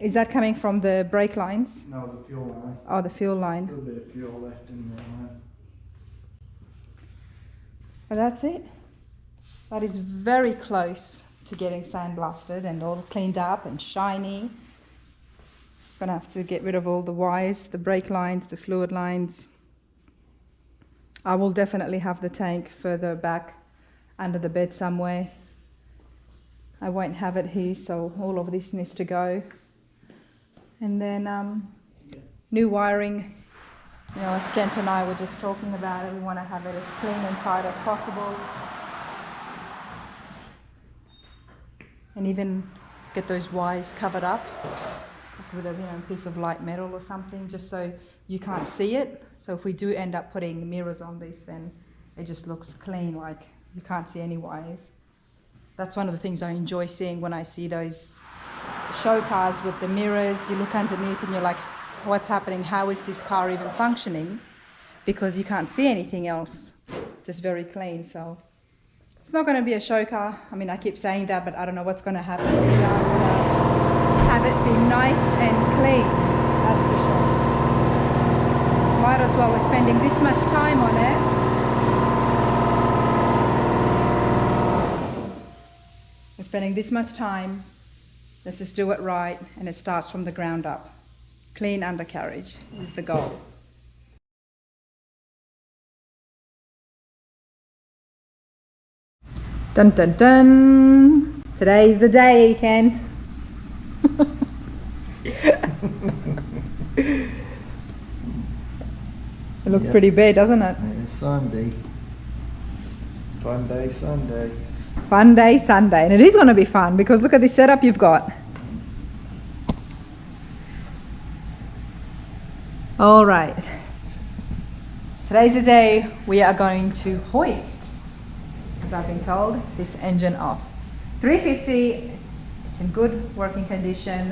Is that coming from the brake lines? No, the fuel line. Oh, the fuel line. A little bit of fuel left in the line. But that's it. That is very close to getting sandblasted and all cleaned up and shiny. Gonna have to get rid of all the wires, the brake lines, the fluid lines. I will definitely have the tank further back under the bed somewhere. I won't have it here, so all of this needs to go. And then new wiring. You know, as Kent and I were just talking about it, we want to have it as clean and tight as possible. And even get those wires covered up with a piece of light metal or something, just so you can't see it. So if we do end up putting mirrors on this, then it just looks clean, like you can't see any wires. That's one of the things I enjoy seeing when I see those show cars with the mirrors. You look underneath and you're like, what's happening? How is this car even functioning? Because you can't see anything else, just very clean. So it's not going to be a show car. I mean, I keep saying that, but I don't know what's going to happen. We are going to have it be nice and clean, that's for sure. Might as well, we're spending this much time on it. We're spending this much time. Let's just do it right, and it starts from the ground up. Clean undercarriage is the goal. Dun dun dun! Today's the day, Kent. It looks pretty big, doesn't it? It's Sunday. Fun day, Sunday. Fun day, Sunday. And it is going to be fun because look at this setup you've got. All right. Today's the day we are going to hoist, as I've been told, this engine off. 350, it's in good working condition.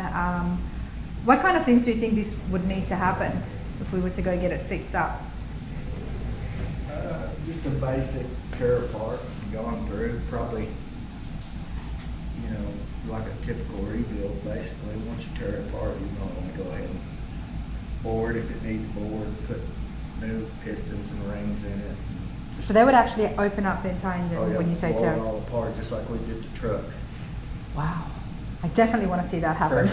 What kind of things do you think this would need to happen if we were to go get it fixed up? Just a basic tear apart, gone through, probably, like a typical rebuild basically. Once you tear it apart, you're going to want to go ahead and board if it needs board, put new pistons and rings in it. So they would actually open up the entire engine when you say tear? Blow it all apart just like we did the truck. Wow. I definitely want to see that happen.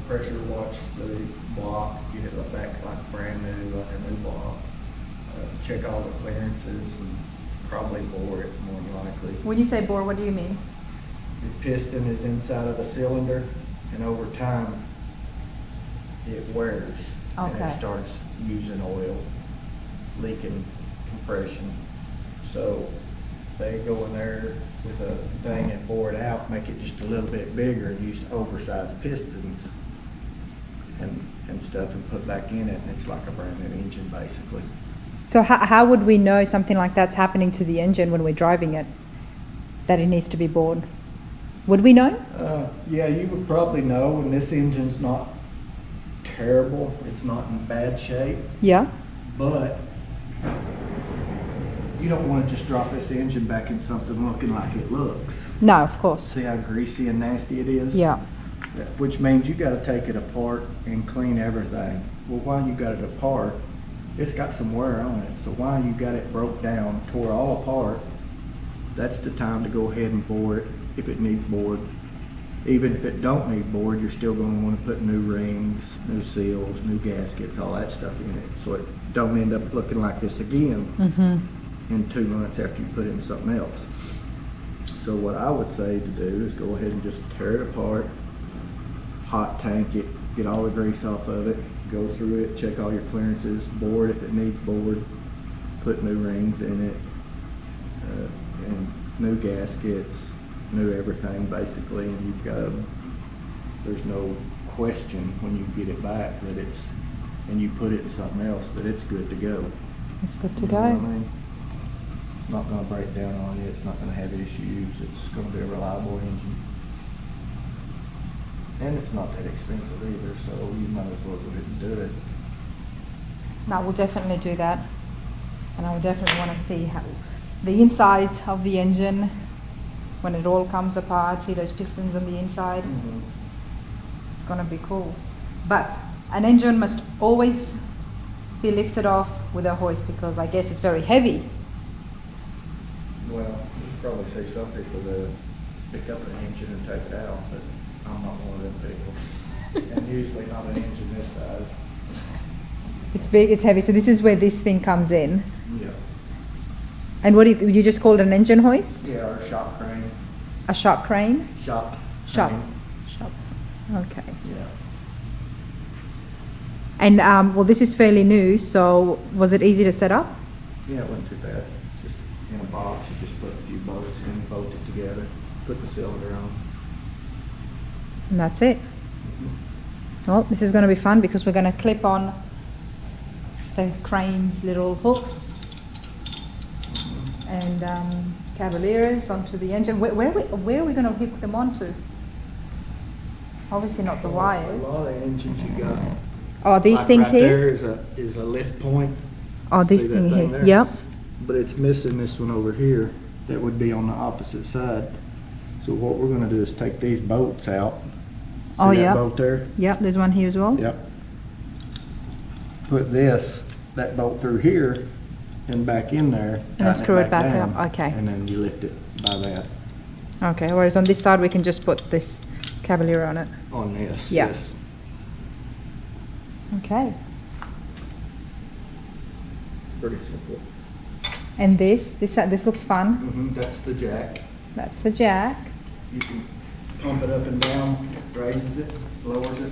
Pressure wash the block, get it back like brand new, like a new block. Check all the clearances and probably bore it more than likely. When you say bore, what do you mean? The piston is inside of the cylinder, and over time it wears. Okay. And it starts using oil, leaking compression. So they go in there with a thing and bore it out, make it just a little bit bigger, and use oversized pistons and stuff, and put back in it, and it's like a brand new engine basically. So how would we know something like that's happening to the engine when we're driving it, that it needs to be bored? Would we know? Yeah, you would probably know when this engine's not terrible, it's not in bad shape. Yeah. But you don't want to just drop this engine back in something looking like it looks. No, of course. See how greasy and nasty it is? Yeah. Which means you got to take it apart and clean everything. Well, while you got it apart, it's got some wear on it. So while you got it broke down, tore all apart, that's the time to go ahead and bore it if it needs bored. Even if it don't need bored, you're still going to want to put new rings, new seals, new gaskets, all that stuff in it, so it don't end up looking like this again in 2 months after you put in something else. So what I would say to do is go ahead and just tear it apart, hot tank it, get all the grease off of it, go through it, check all your clearances, board if it needs board, put new rings in it, and new gaskets, new everything basically, and you've got, there's no question when you get it back that it's, and you put it in something else, that it's good to go. It's good to You go. know what I mean? It's not going to break down on you, it's not going to have issues, it's going to be a reliable engine. And it's not that expensive either, so you might as well go ahead and do it. No, we'll definitely do that. And I would definitely want to see how the inside of the engine, when it all comes apart, see those pistons on the inside. It's gonna be cool. But an engine must always be lifted off with a hoist because I guess it's very heavy. Well, you probably see some people that pick up an engine and take it out, but I'm not one of them people. And usually not an engine this size. It's big, it's heavy. So this is where this thing comes in. Yeah. And what do you just call it, an engine hoist? Yeah, or a shop crane. A shop crane? Shop. Shop. crane. Shop. Okay. Yeah. And well, this is fairly new, so was it easy to set up? Yeah, it wasn't too bad. Just in a box, you just put a few bolts in, bolt it together, put the cylinder on. And that's it. Well, this is going to be fun because we're going to clip on the crane's little hooks and cavalieres onto the engine. Where are we going to hook them onto? Obviously not the wires. A lot of engines you got. Oh, these Like things right here? there is a lift point. Oh, this See that thing here. there? Yep. But it's missing this one over here that would be on the opposite side. So what we're gonna do is take these bolts out. See Oh, that yeah. bolt there? Yep, there's one here as well. Yep. Put that bolt through here and back in there. And then tighten screw it back down, up, okay. And then you lift it by that Okay, whereas on this side we can just put this cavalier on it. on this. Yeah. Yes. Okay. Pretty simple. And this looks fun. That's the jack. That's the jack. You can pump it up and down, it raises it, lowers it.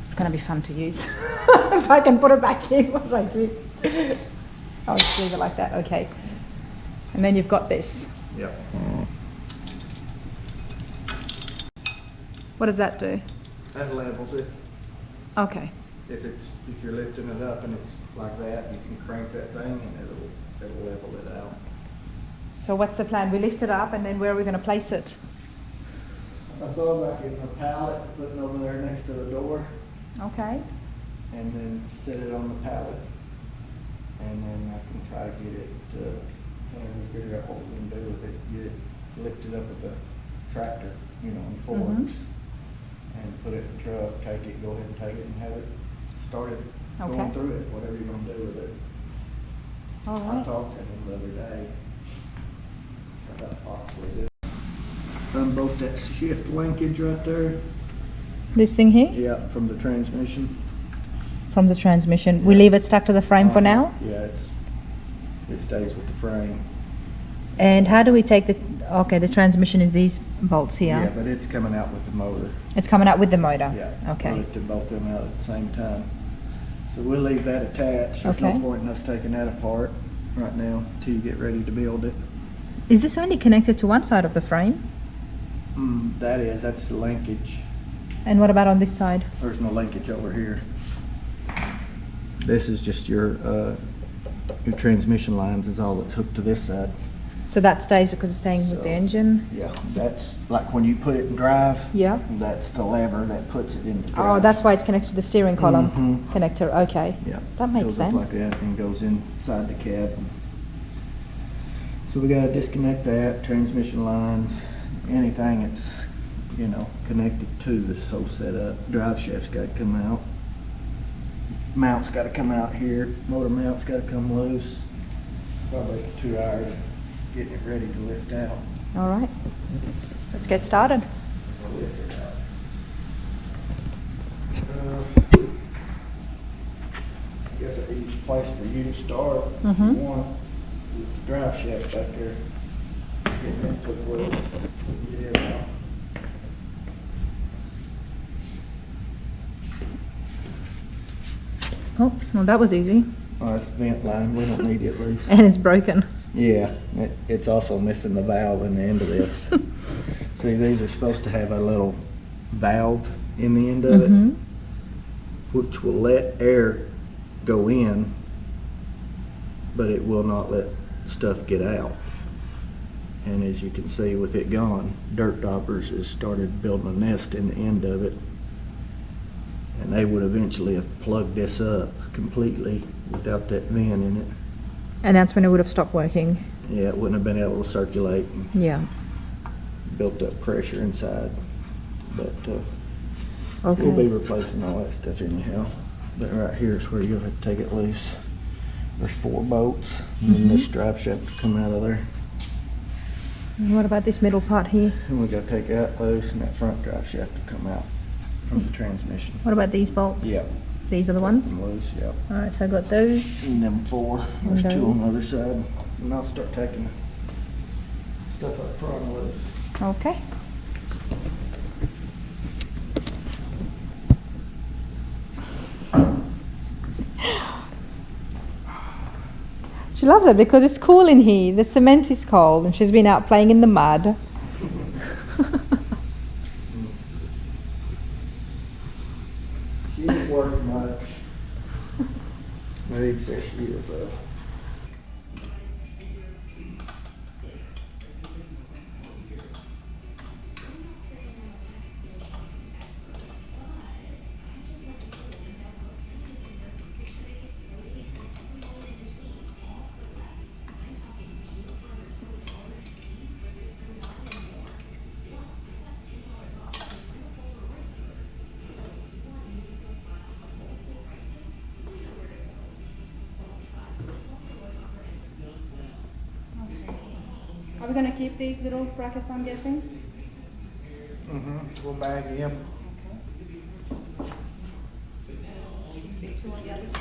It's going to be fun to use. If I can put it back in, what do I do? I'll just leave it like that, okay. And then you've got this. Yep. What does that do? That levels it. Okay. If you're lifting it up and it's like that, you can crank that thing and it'll level it out. So what's the plan? We lift it up and then where are we going to place it? I thought about getting a pallet, putting it over there next to the door, Okay. and then set it on the pallet. And then I can try to get it whenever we figure out what we're gonna do with it, get it lifted up with a tractor, in forks. And put it in the truck, take it, go ahead and take it and have it started Okay. going through it, whatever you're gonna do with it. All I right. talked to him the other day about possibly this. Unbolt that shift linkage right there. This thing here? Yeah, from the transmission. From the transmission. We Yeah. leave it stuck to the frame for now? Yeah, it stays with the frame. And how do we take the transmission is these bolts Yeah, here. but it's coming out with the motor. It's coming out with the motor? Yeah. Okay. We lifted both of them out at the same time. So we'll leave that attached. There's Okay. no point in us taking that apart right now till you get ready to build it. Is this only connected to one side of the frame? That's the linkage. And what about on this side? There's no linkage over here. This is just your transmission lines is all that's hooked to this side. So that stays because it's staying with the So- engine? Yeah, that's like when you put it in drive. Yeah. That's the lever that puts it into drive. Oh, that's why it's connected to the steering column Mhm. connector. Okay. Yeah. That makes Goes up sense. like that and goes inside the cab. So we gotta disconnect that, transmission lines, anything that's, connected to this whole setup. Drive shaft's gotta come out. Mount's gotta come out here. Motor mount's gotta come loose. Probably 2 hours getting it ready to lift out. All right. Let's get started. We'll lift it out. I guess an easy place for you to start if you Mhm. want is the drive shaft back there. Get that took away. Get it out. Oh, well, that was easy. Oh, it's vent line. We don't need it loose. And it's broken. Yeah, it's also missing the valve in the end of this. See, these are supposed to have a little valve in the end of it, Mhm. which will let air go in, but it will not let stuff get out. And as you can see with it gone, Dirt Daubers has started building a nest in the end of it. And they would eventually have plugged this up completely without that vent in it. And that's when it would have stopped working. Yeah, it wouldn't have been able to circulate and Yeah. built up pressure inside. But Okay. We'll be replacing all that stuff anyhow. But right here is where you'll have to take it loose. There's 4 bolts, and then this drive shaft will come out of there. And what about this middle part here? And we gotta take that loose, and that front drive shaft will come out from the transmission. What about these bolts? Yep. These are the Take ones? them loose, yep. Alright, so I got those. And them 4. There's And 2 on the those. other side. And I'll start taking stuff up front loose. Okay. She loves it because it's cool in here. The cement is cold and she's been out playing in the mud. She didn't work much. Maybe 6 years though. Are we going to keep these little brackets, I'm guessing? We'll bag him. Two on the other side.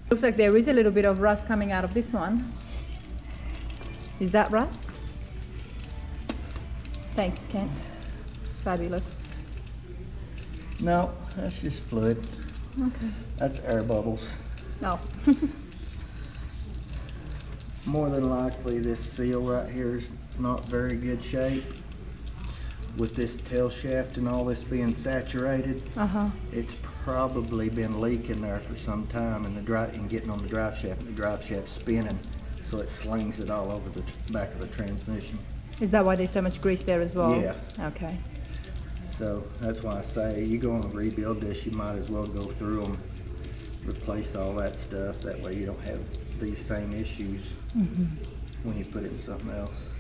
Looks like there is a little bit of rust coming out of this one. Is that rust? Thanks, Kent. It's fabulous. No, that's just fluid. Okay. That's air bubbles. No. More than likely this seal right here is not very good shape. With this tail shaft and all this being saturated, it's probably been leaking there for some time, and getting on the drive shaft, and the drive shaft spinning, so it slings it all over the back of the transmission. Is that why there's so much grease there as well? Yeah. Okay. So that's why I say you go on to rebuild this, you might as well go through them, replace all that stuff. That way you don't have these same issues when you put it in something else.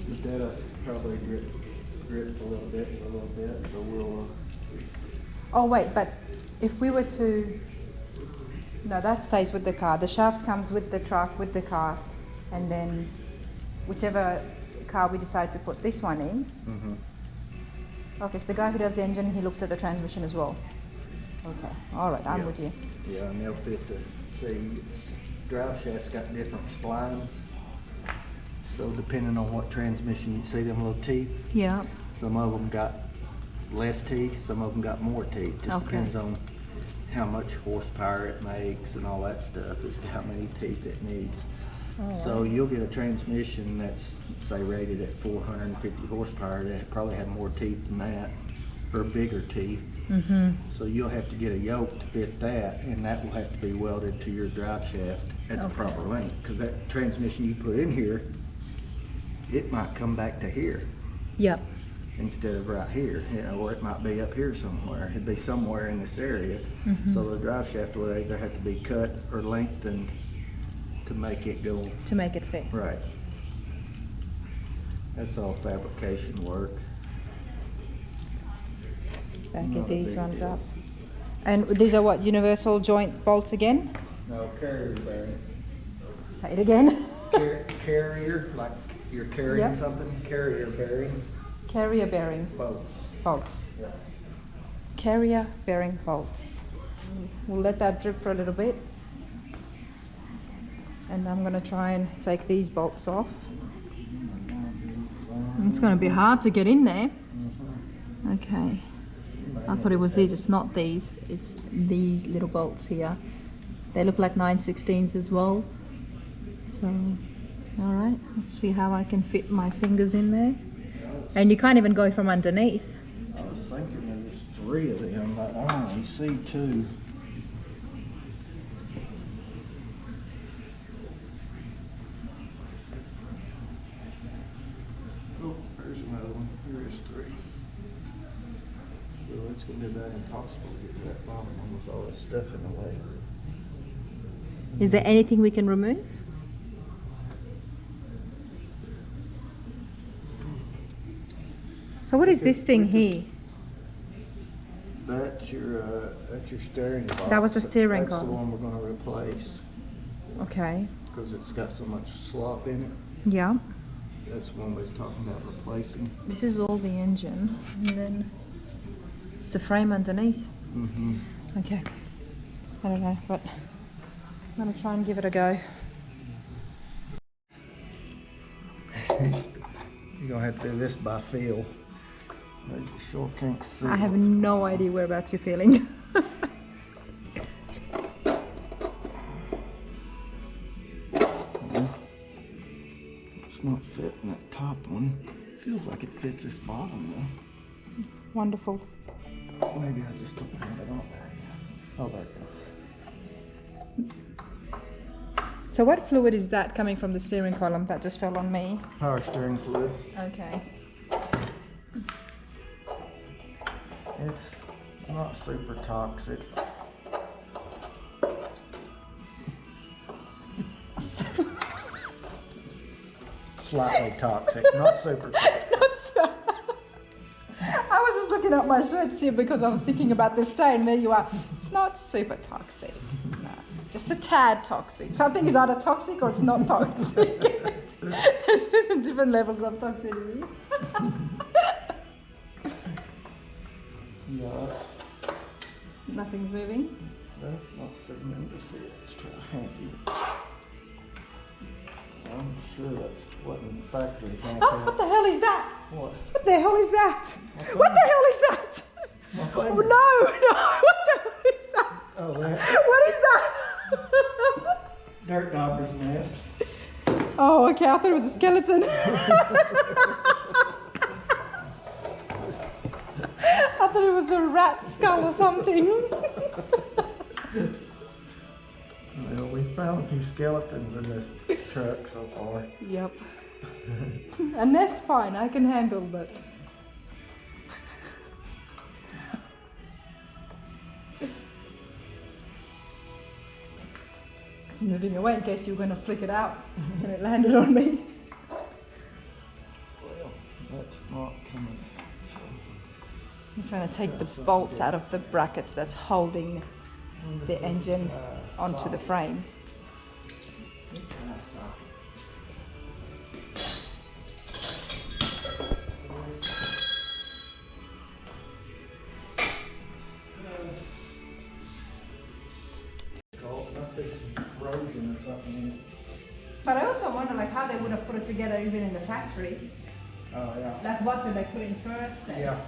But that'll probably grip a little bit, so we'll. Oh wait, but if we were to, no, that stays with the car. The shaft comes with the truck, with the car, and then whichever car we decide to put this one in. Okay, so the guy who does the engine, he looks at the transmission as well. Okay, all right, I'm with you. Yeah, and they'll fit the, see, drive shaft's got different splines. So depending on what transmission, you see them little teeth. Yeah. Some of them got less teeth, some of them got more teeth. Just depends on how much horsepower it makes and all that stuff as to how many teeth it needs. So you'll get a transmission that's, say, rated at 450 horsepower that probably have more teeth than that, or bigger teeth. So you'll have to get a yoke to fit that, and that will have to be welded to your drive shaft at the proper length, because that transmission you put in here, it might come back to here. Yep. Instead of right here, you know, or it might be up here somewhere. It'd be somewhere in this area. So the drive shaft will either have to be cut or lengthened to make it go. To make it fit. Right. That's all fabrication work. Back Not at a these big ones deal. up. And these are what, universal joint bolts again? No, carrier bearing. Say it again. Carrier, like you're carrying Yep. something, carrier bearing Carrier bearing bolts. bolts. Yeah. Carrier bearing bolts. We'll let that drip for a little bit. And I'm going to try and take these bolts off. It's going to be hard to get in there. Okay. I thought it was these. It's not these. It's these little bolts here. They look like 9/16s as well. So, all right. Let's see how I can fit my fingers in there. And you can't even go from underneath. I was thinking that it's 3 of them, but I only see 2. Oh, there's another one. Here is 3. So it's going to be about impossible to get to that bottom one with all that stuff in the way. Is there anything we can remove? So what is this thing here? That's your steering box. That was the steering That's column. the one we're going to replace Okay. because it's got so much slop in it. Yeah. That's the one we was talking about replacing. This is all the engine, and then it's the frame underneath. Mm-hmm. Okay. I don't know, but I'm gonna try and give it a go. You're gonna have to do this by feel. You sure can't see. I have no idea whereabouts you're feeling. It's not fitting that top one. Feels like it fits this bottom though. Wonderful. Maybe I just don't have it on there. Oh, there it goes. So what fluid is that coming from the steering column that just fell on me? Power steering fluid. Okay. It's not super toxic. Slightly toxic, not super toxic. I was just looking at my shirts here because I was thinking about this stain. There you are. It's not super toxic. No, just a tad toxic. Something is either toxic or it's not toxic. There's different levels of toxicity. No, Nothing's moving. that's not sitting in the fit. Let's try halfy. I'm sure that's wasn't factory half. Oh, what the hell is that? What? What the hell is that? What the hell is that? Oh, no, what the hell is that? Oh, that What is that? dirt dauber's nest. Oh, okay, I thought it was a skeleton. I thought it was a rat skull or something. Well, we found a few skeletons in this truck so far. Yep. A nest fine, I can handle, but it's moving away in case you were going to flick it out and it landed on me. Well, that's not coming. So I'm trying to take the bolts out of the brackets that's holding the engine onto the frame. Must be some corrosion or something. But I also wonder like how they would have put it together even in the factory. Oh yeah. Like what did they put in first? And Yeah.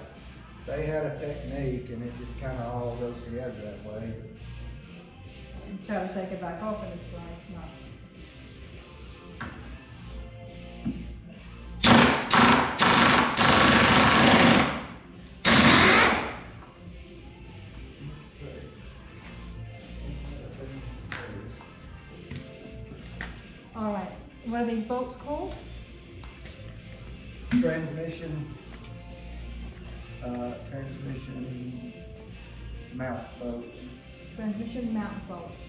They had a technique and it just kind of all goes together that way. try to take it back off and it's like, no. All right, what are these bolts called? Transmission mount bolt. Transmission mount bolts.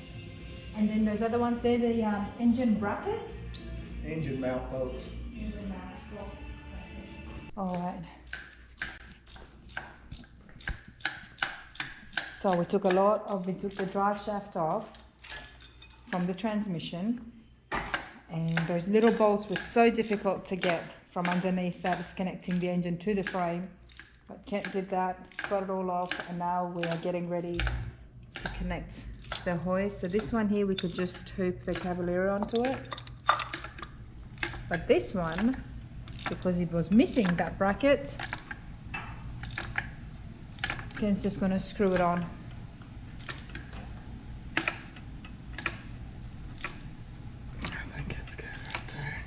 And then those other ones, they're the engine brackets? Engine mount bolts. Engine mount bolts. All right. So we took the drive shaft off from the transmission, and those little bolts were so difficult to get from underneath that is connecting the engine to the frame. But Kent did that, got it all off, and now we are getting ready to connect the hoist. So this one here, we could just hook the Cavalier onto it. But this one, because it was missing that bracket, Ken's just going to screw it on. I think it's good right there.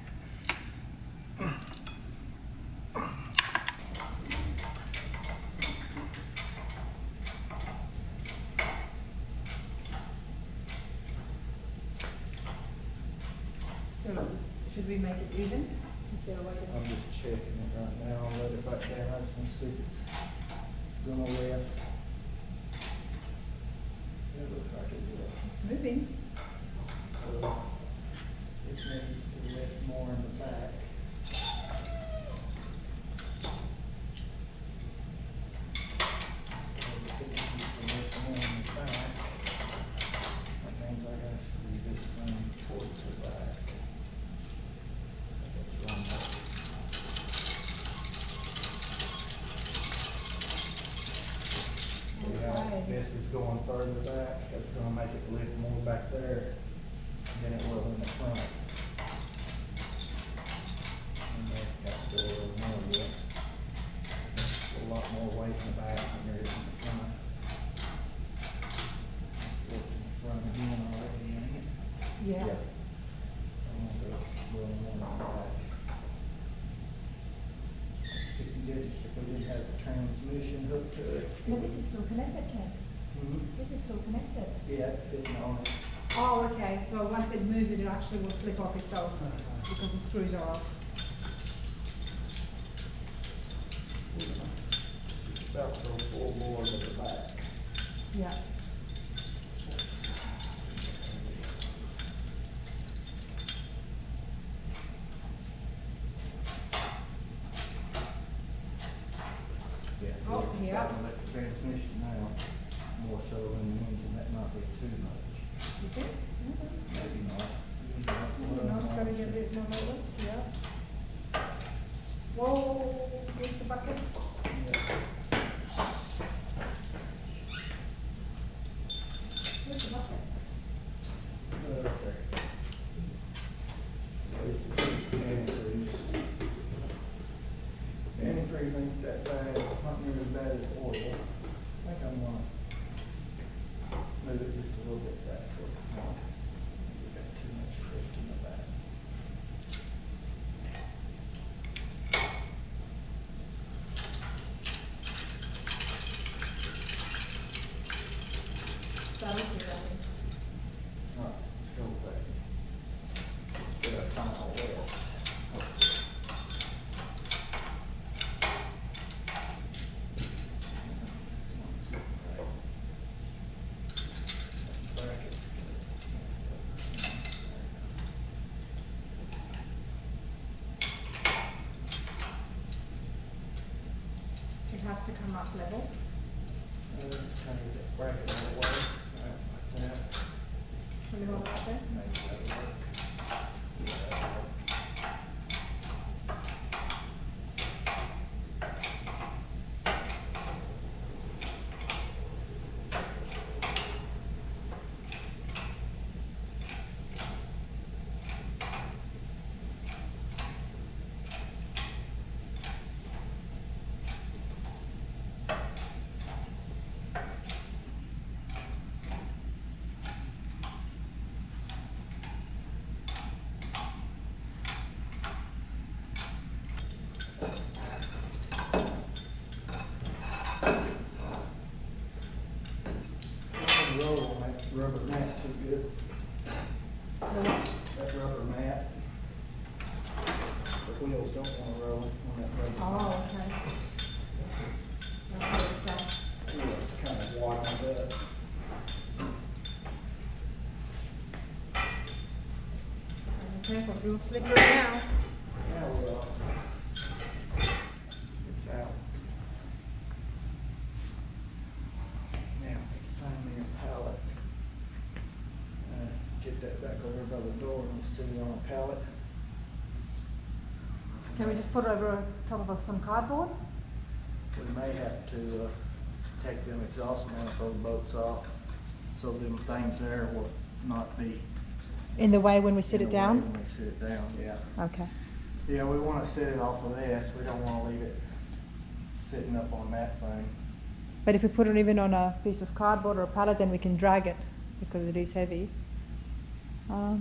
Should we make it even instead of waiting? I'm just checking it right now. I'll let it back down. I just want to see if it's gonna lift. It looks like it will. It's moving. So it needs to lift more in the back. So if it needs to lift more in the back, that means I gotta screw this thing towards the back. That's wrong. Yeah, this is going further back, that's gonna make it lift more back there than it will in the front. And that's still a little more yet. A lot more weight in the back than there is in the front. It's lifting the front again already, ain't it? Yeah. I'm gonna go a little more in the back. If we didn't have the transmission hooked to it. No, this is still connected, Ken. Mhm. This is still connected. Yeah, it's sitting on it. Oh, okay. So once it moves, it actually will slip off itself because the screws are off. It's about to go full board at the back. Yeah. Yeah, Oh, it's yeah. starting to let the transmission now, more so than the engine, that might be too much. You think? Okay. Maybe not. No, it's gotta get a bit more level. Yeah. Whoa, here's the bucket. Yeah. Where's the bucket? Okay. There's the antifreeze. Antifreeze ain't that bad, not nearly as bad as oil. I think I'm gonna move it just a little bit back toward the front. We got too much lift in the back. That'll be ready. Alright, let's go back. Let's get a final lift. It has to come up level. Kind of get that bracket out of the way, right, like that. Will you hold it up there? Maybe that'll work. Yeah, that'll work. The roll on that rubber mat too good. The what? That rubber mat. The wheels don't wanna roll on that rubber mat. Oh, okay. That's good stuff. Yeah, kind of widened up. Be careful, it's real slippery now. Yeah, well, it's out. Now, I can find me a pallet. Get that back over by the door and sit it on a pallet. Can we just put it over top of some cardboard? We may have to take them exhaust manifold bolts off, so them things there will not be In the way when we sit in it the way down? when we sit it down, yeah. Okay. Yeah, we wanna set it off of this, we don't wanna leave it sitting up on that thing. But if we put it even on a piece of cardboard or a pallet, then we can drag it because it is heavy. Oh,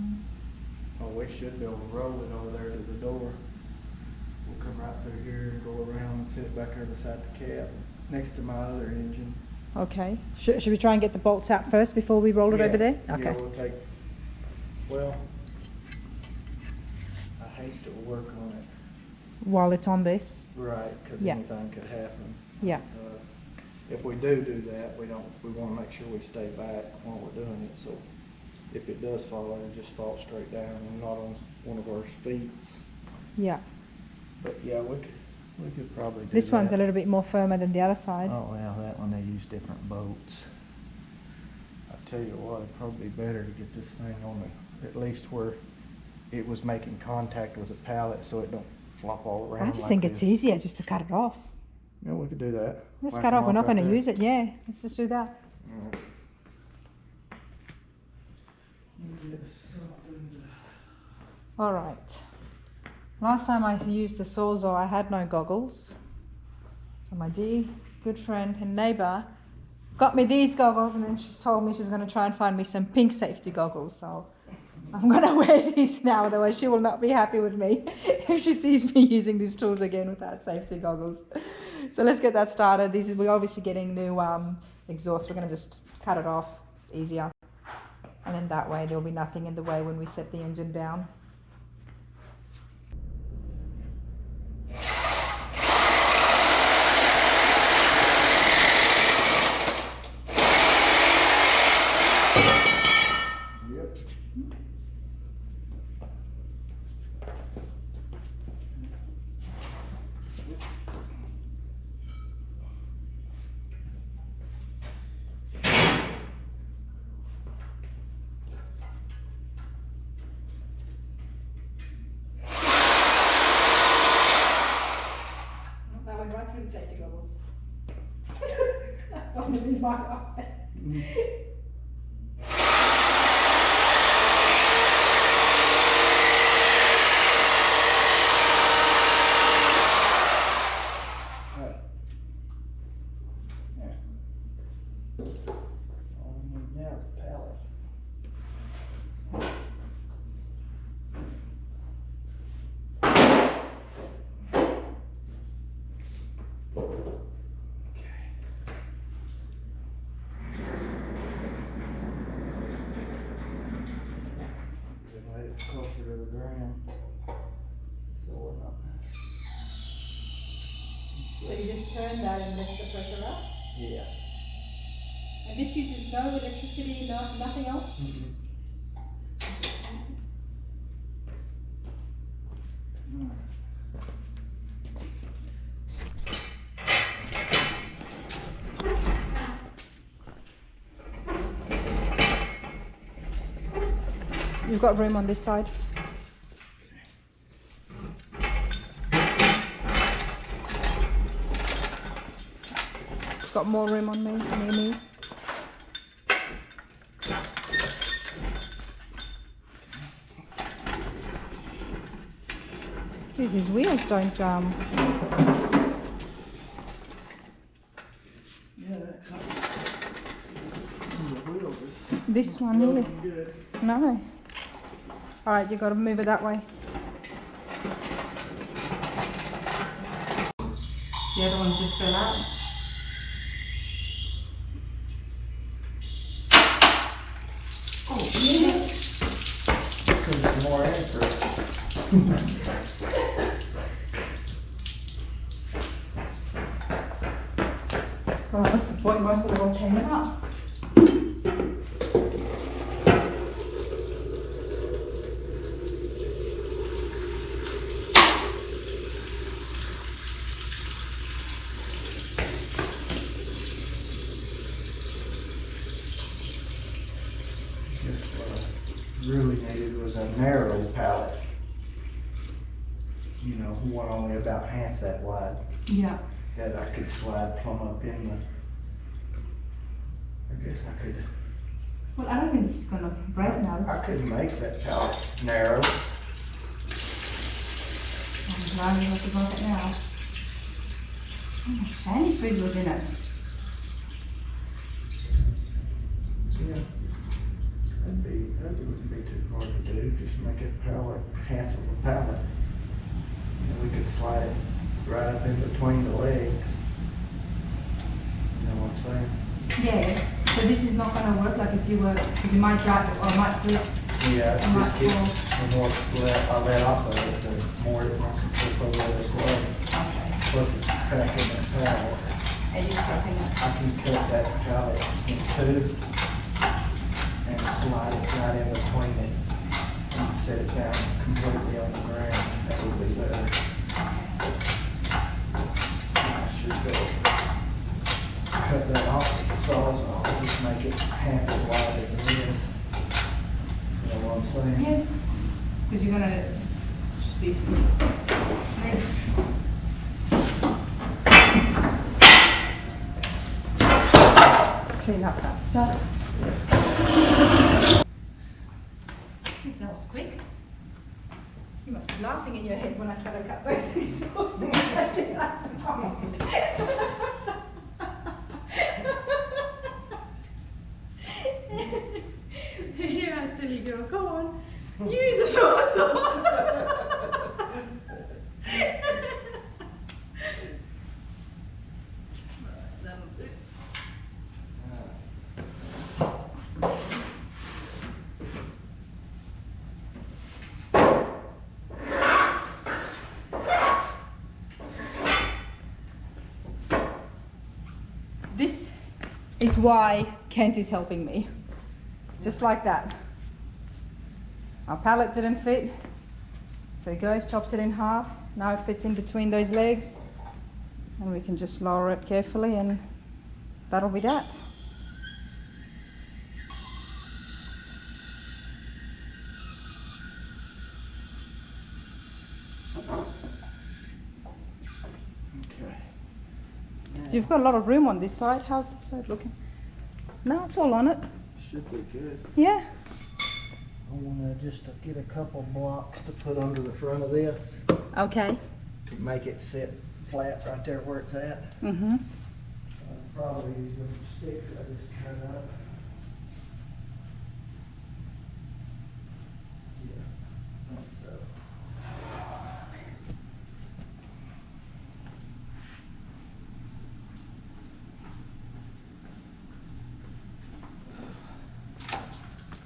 we should be able to roll it over there to the door. We'll come right through here and go around and sit it back there beside the cab, next to my other engine. Okay. Should we try and get the bolts out first before we roll it Yeah, over there? Yeah, Okay. we'll take, well, hate to work on it. While it's on this. Right, because Yeah. anything could happen. Yeah. If we do that, we want to make sure we stay back while we're doing it, so if it does fall, it'll just fall straight down and not on one of our feet. Yeah. But yeah, we could probably do This one's that. a little bit more firmer than the other side. Oh, well, that one, they use different boats. I tell you what, it'd probably be better to get this thing on the, at least where it was making contact with a pallet so it don't flop all around. I just like think it's this. easier just to cut it off. Yeah, we could do that. Let's Whack cut them off. We're not right going to there. use it. Yeah. Let's just do that. Alright. Yes, something All right. Last time I used the Sawzall, I had no goggles. So my dear good friend and neighbor got me these goggles, and then she's told me she's going to try and find me some pink safety goggles. So I'm going to wear these now, otherwise she will not be happy with me if she sees me using these tools again without safety goggles. So let's get that started. We're obviously getting new exhaust. We're going to just cut it off. It's easier. And then that way there'll be nothing in the way when we set the engine down. Yep. That went right through the safety goggles. That was in my eye. Right. Yeah. All we need now is a pallet. Lay it closer to the ground. So we're not. So you just turn that and lift the pressure up. Yeah. And this uses no electricity, nothing else? Mm-hmm. You've got room on this side. Got more room on me, near me. Geez, these wheels don't Yeah, that's not. The wheels is this one really. looking good. No. Alright, you gotta move it that way. The other one just fell out. Oh, yes. Because it's more accurate. Well, what's the point? Most of it all came out. Just what I really needed was a narrow pallet. You know, one only about half that wide. Yeah. That I could slide plumb up in the. I guess I could. Well, I don't think this is gonna break now. I could make that pallet narrow. I'm glad you have to break it now. How much fanny frizz was in it? Yeah. That wouldn't be too hard to do. Just make it pallet, half of a pallet. And we could slide it right up in between the legs. You know what I'm saying? Yeah. So this is not gonna work like if you were, because it might drop or it might flip. Yeah, I might just get, the more I let off of it, the more it wants to flip over this way. Okay. Plus it's cracking that pallet. And you're scrapping it. I can cut that pallet in two and slide it right in between it and set it down completely on the ground. That would be better. I should go cut that off with the sawzall, just make it half as wide as it is. You know what I'm saying? Yeah. Because you're gonna just these. Nice. Clean up that stuff. Jeez, that was quick. You must be laughing in your head when I try to cut those things off. You're a silly girl. Come on. Use the sawzall. That'll do. This is why Kent is helping me. Just like that. Our pallet didn't fit, so he goes, chops it in half. Now it fits in between those legs, and we can just lower it carefully, and that'll be that. Okay. So you've got a lot of room on this side. How's this side looking? No, it's all on it. Should be good. Yeah. I want to just get a couple blocks to put under the front of this Okay. to make it sit flat right there where it's at. Mm-hmm. Probably use them sticks I just cut up. Yeah, I think so.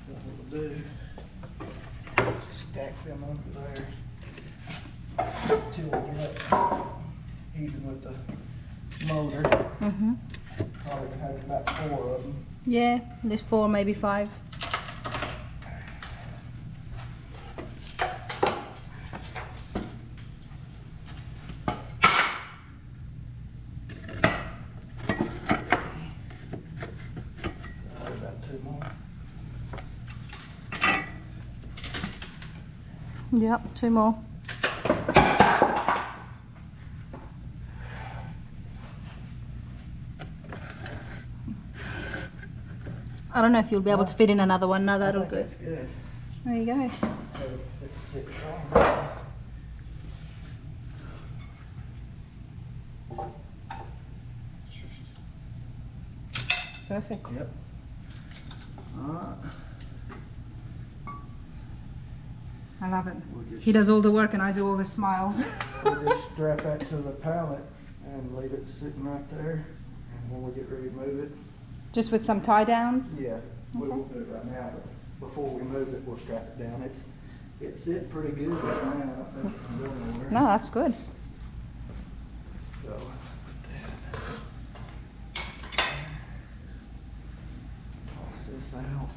What we'll do, just stack them under there till we get up even with the motor. Mm-hmm. Probably gonna have about 4 of them. Yeah, there's 4, maybe 5. Probably about 2 more. Yep, 2 more. I don't know if you'll be able to fit in another one. No, that'll I think do. that's good. There you go. So if it sits on. Perfect. Yep. Alright. I love it. We'll just, He does all the work and I do all the smiles. we'll just strap that to the pallet and leave it sitting right there. And when we get ready to move it, Just with some tie downs. yeah, we Okay. won't do it right now, but before we move it, we'll strap it down. It's sitting pretty good right now. I don't think it's going anywhere. No, that's good. So, toss this out.